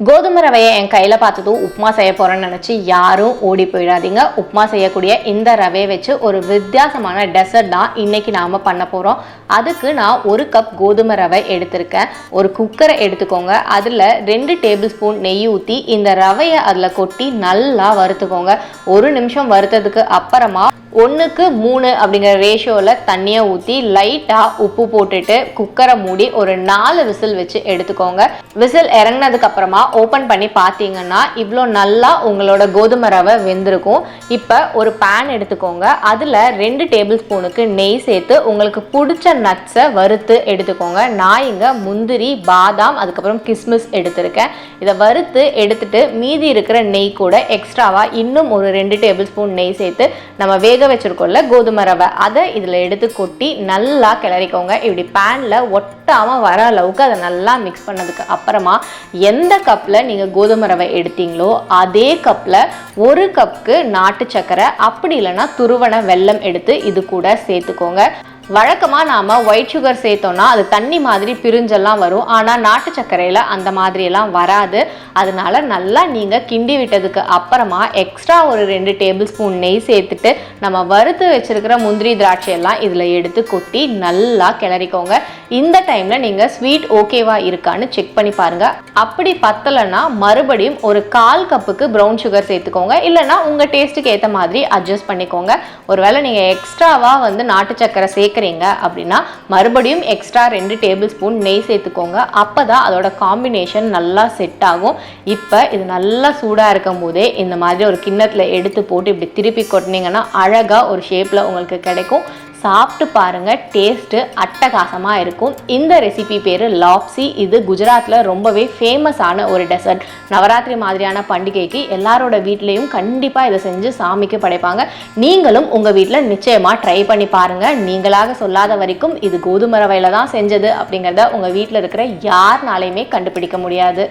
கோதுமை ரவையை என் கையில் பார்த்ததும் உப்புமா செய்ய போகிறேன்னு நினச்சி யாரும் ஓடி போயிடாதீங்க. உப்புமா செய்யக்கூடிய இந்த ரவையை வச்சு ஒரு வித்தியாசமான டெசர்ட் தான் இன்றைக்கி நாம் பண்ண போகிறோம். அதுக்கு நான் 1 கப் கோதுமை ரவை எடுத்திருக்கேன். ஒரு குக்கரை எடுத்துக்கோங்க. அதில் 2 டேபிள் ஸ்பூன் நெய் ஊற்றி இந்த ரவையை அதில் கொட்டி நல்லா வறுத்துக்கோங்க. 1 நிமிஷம் வறுத்ததுக்கு அப்புறமா 1க்கு 3 அப்படிங்கிற ரேஷியோவில் தண்ணியை ஊற்றி லைட்டாக உப்பு போட்டுட்டு குக்கரை மூடி ஒரு 4 விசில் வச்சு எடுத்துக்கோங்க. விசில் இறங்கினதுக்கு அப்புறமா ஓப்பன் பண்ணி பார்த்தீங்கன்னா இவ்வளோ நல்லா உங்களோட கோதுமை ரவை வெந்திருக்கும். இப்போ ஒரு பேன் எடுத்துக்கோங்க. அதில் 2 டேபிள் ஸ்பூனுக்கு நெய் சேர்த்து உங்களுக்கு பிடிச்ச நட்ஸை வறுத்து எடுத்துக்கோங்க. நான் இங்கே முந்திரி, பாதாம், அதுக்கப்புறம் கிஸ்மிஸ் எடுத்திருக்கேன். இதை வறுத்து எடுத்துட்டு மீதி இருக்கிற நெய் கூட எக்ஸ்ட்ராவாக இன்னும் ஒரு 2 டேபிள் ஸ்பூன் நெய் சேர்த்து நம்ம வேக வச்சிருக்கோம்ல கோதுமை ரவை, அதை இதில் எடுத்து கொட்டி நல்லா கிளறிக்கோங்க. இப்படி பேனில் ஒட்டாமல் வர அளவுக்கு அதை நல்லா மிக்ஸ் பண்ணதுக்கு அப்புறமா எந்த கப்பில் நீங்கள் கோதுமை ரவை எடுத்தீங்களோ அதே கப்பில் 1 கப்புக்கு நாட்டு சர்க்கரை, அப்படி இல்லைன்னா துருவன வெல்லம் எடுத்து இது கூட சேர்த்துக்கோங்க. வழக்கமாக நாம் ஒயிட் சுகர் சேர்த்தோன்னா அது தண்ணி மாதிரி பிரிஞ்செல்லாம் வரும். ஆனால் நாட்டு சர்க்கரையில் அந்த மாதிரியெல்லாம் வராது. அதனால நல்லா நீங்கள் கிண்டி விட்டதுக்கு அப்புறமா எக்ஸ்ட்ரா ஒரு 2 டேபிள் ஸ்பூன் நெய் சேர்த்துட்டு நம்ம வறுத்து வச்சுருக்கிற முந்திரி திராட்சையெல்லாம் இதில் எடுத்து கொட்டி நல்லா கிளறிக்கோங்க. இந்த டைமில் நீங்கள் ஸ்வீட் ஓகேவா இருக்கான்னு செக் பண்ணி பாருங்கள். அப்படி பத்தலைன்னா மறுபடியும் ஒரு 1/4 கப்புக்கு ப்ரௌன் சுகர் சேர்த்துக்கோங்க. இல்லைனா உங்கள் டேஸ்ட்டுக்கு ஏற்ற மாதிரி அட்ஜஸ்ட் பண்ணிக்கோங்க. ஒருவேளை நீங்கள் எக்ஸ்ட்ராவாக நாட்டு சர்க்கரை சேர்க்குறீங்க அப்படின்னா மறுபடியும் எக்ஸ்ட்ரா 2 டேபிள் ஸ்பூன் நெய் சேர்த்துக்கோங்க. அப்பதான் அதோட காம்பினேஷன் நல்லா செட் ஆகும். இப்போ இது நல்லா சூடாக இருக்கும் போதே இந்த மாதிரி ஒரு கிண்ணத்தில் எடுத்து போட்டு இப்படி திருப்பி கொட்டினீங்கன்னா அழகாக ஒரு ஷேப்பில் உங்களுக்கு கிடைக்கும். சாப்பிட்டு பாருங்கள், டேஸ்ட்டு அட்டகாசமாக இருக்கும். இந்த ரெசிபி பேர் லாப்சி. இது குஜராத்தில் ரொம்பவே ஃபேமஸான ஒரு டெசர்ட். நவராத்திரி மாதிரியான பண்டிகைக்கு எல்லாரோட வீட்லேயும் கண்டிப்பாக இதை செஞ்சு சாமிக்கு படைப்பாங்க. நீங்களும் உங்கள் வீட்டில் நிச்சயமாக ட்ரை பண்ணி பாருங்கள். நீங்களாக சொல்லாத வரைக்கும் இது கோதுமை ரவையில் தான் செஞ்சது அப்படிங்கிறத உங்கள் வீட்டில் இருக்கிற யாருனாலையுமே கண்டுபிடிக்க முடியாது.